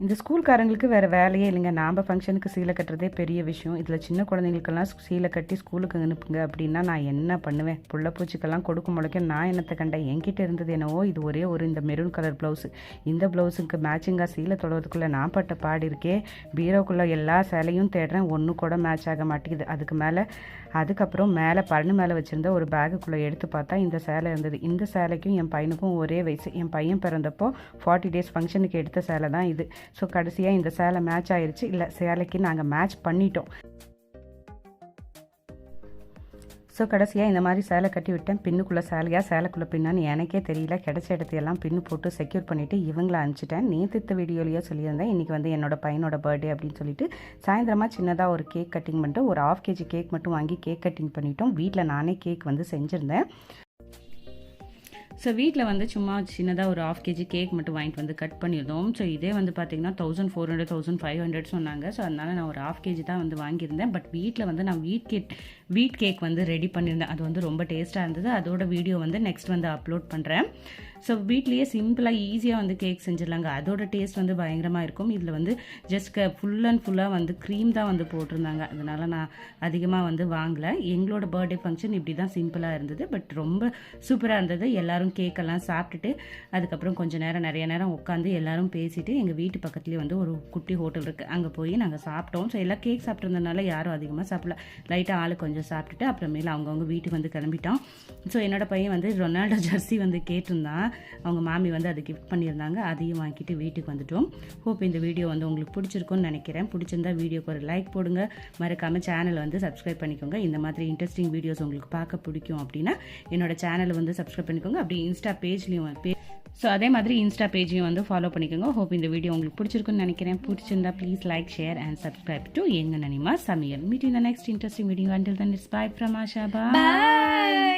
இந்த ஸ்கூல்காரங்களுக்கு வேறு வேலையே இல்லைங்க. நாம் ஃபங்க்ஷனுக்கு சீலை கட்டுறதே பெரிய விஷயம். இதில் சின்ன குழந்தைங்களுக்கெல்லாம் சீலை கட்டி ஸ்கூலுக்கு அனுப்புங்க அப்படின்னா நான் என்ன பண்ணுவேன்? புள்ள பூச்சிக்கெல்லாம் கொடுக்க முளைக்க நான் என்னத்தை கண்டேன். என்கிட்ட இருந்தது என்னவோ இது ஒரே ஒரு இந்த மெரூன் கலர் ப்ளவுஸு. இந்த ப்ளவுஸுக்கு மேட்சிங்காக சீலை தொடுறதுக்குள்ளே நான் பட்ட பாடு இருக்கே. பீரோக்குள்ளே எல்லா சேலையும் தேடுறேன், ஒன்று கூட மேட்ச் ஆக மாட்டேங்குது. அதுக்கப்புறம் மேலே பழனு மேலே வச்சுருந்த ஒரு பேகுக்குள்ளே எடுத்து பார்த்தா இந்த சேலை இருந்தது. இந்த சேலைக்கும் என் பையனுக்கும் ஒரே வயசு. என் பையன் பிறந்தப்போ 40 days ஃபங்க்ஷனுக்கு எடுத்த சேலை தான் இது. ஸோ கடைசியாக இந்த சேலை மேட்ச் ஆயிடுச்சு. இல்லை, சேலைக்கு நாங்கள் மேட்ச் பண்ணிட்டோம். ஸோ கடைசியாக இந்த மாதிரி சேலை கட்டி விட்டேன். பின்னுக்குள்ளே சேலையாக சேலைக்குள்ளே பின்னான்னு எனக்கே தெரியல. கிடைச்ச இடத்தையெல்லாம் பின்னு போட்டு செக்யூர் பண்ணிவிட்டு இவங்கள அனுப்பிச்சிட்டேன். நேற்று வீடியோலையோ சொல்லியிருந்தேன் இன்றைக்கி வந்து என்னோட பையனோட பர்த்டே அப்படின்னு சொல்லிட்டு சாயந்தரமாக சின்னதாக ஒரு கேக் கட்டிங் பண்ணிட்டு ஒரு 1/2 kg கேக் மட்டும் வாங்கி கேக் கட்டிங் பண்ணிட்டோம். வீட்டில் நானே கேக் வந்து செஞ்சுருந்தேன். ஸோ வீட்டில் வந்து சும்மா சின்னதாக ஒரு 1/2 kg கேக் மட்டும் வாங்கிட்டு வந்து கட் பண்ணியிருந்தோம். ஸோ இதே வந்து பார்த்திங்கன்னா 1400 1500 சொன்னாங்க. ஸோ அதனால் நான் ஒரு 1/2 kg தான் வந்து வாங்கியிருந்தேன். பட் வீட்டில் வந்து நான் வீட் கேக் வந்து ரெடி பண்ணியிருந்தேன். அது வந்து ரொம்ப டேஸ்ட்டாக இருந்தது. அதோட வீடியோ வந்து நெக்ஸ்ட் வந்து அப்லோட் பண்ணுறேன். ஸோ வீட்லேயே சிம்பிளாக ஈஸியாக வந்து கேக் செஞ்சிடலாங்க. அதோட டேஸ்ட் வந்து பயங்கரமாக இருக்கும். இதில் வந்து ஜஸ்ட் ஃபுல்லாக வந்து க்ரீம் தான் வந்து போட்டிருந்தாங்க. அதனால் நான் அதிகமாக வந்து வாங்கலை. எங்களோட பர்த்டே ஃபங்க்ஷன் இப்படி தான் சிம்பிளாக இருந்தது. பட் ரொம்ப சூப்பராக இருந்தது. எல்லோரும் கேக்கெல்லாம் சாப்பிட்டுட்டு அதுக்கப்புறம் கொஞ்சம் நிறைய நேரம் உட்காந்து எல்லோரும் பேசிட்டு எங்கள் வீட்டு பக்கத்துலேயே வந்து ஒரு குட்டி ஹோட்டல் இருக்குது. அங்கே போய் நாங்கள் சாப்பிட்டோம். ஸோ எல்லாம் கேக் சாப்பிட்றதுனால யாரும் அதிகமாக சாப்பிடல. லைட்டாக ஆளு கொஞ்சம் சாப்பிட்டுட்டு அப்புறமேல அவங்கவுங்க வீட்டுக்கு வந்து கிளம்பிட்டோம். ஸோ என்னோட பையன் வந்து ரொனால்டோ ஜெர்சி வந்து கேட்டிருந்தான். அவங்க மாமி வந்து அதை கிஃப்ட் பண்ணியிருந்தாங்க. அதையும் வாங்கிட்டு வீட்டுக்கு வந்துட்டோம். ஹோப் இந்த வீடியோ வந்து உங்களுக்கு பிடிச்சிருக்கும்னு நினைக்கிறேன். பிடிச்சிருந்தா வீடியோக்கு ஒரு லைக் போடுங்க. மறக்காமல் சேனலை வந்து சப்ஸ்கிரைப் பண்ணிக்கோங்க. இந்த மாதிரி இன்ட்ரெஸ்டிங் வீடியோஸ் உங்களுக்கு பார்க்க பிடிக்கும் அப்படின்னா என்னோட சேனலை வந்து சப்ஸ்கிரைப் பண்ணிக்கோங்க. அப்படி இன்ஸ்டா பேஜ்லையும் ஸோ அதே மாதிரி இன்ஸ்டா பேஜையும் வந்து ஃபாலோ பண்ணிக்கோங்க. ஹோப் இந்த வீடியோ உங்களுக்கு பிடிச்சிருக்குன்னு நினைக்கிறேன். பிடிச்சிருந்தா please like, share and subscribe to எங்க நனிமா சமையல். Meet in the next interesting video. Until then, it's bye from Asha. Bye.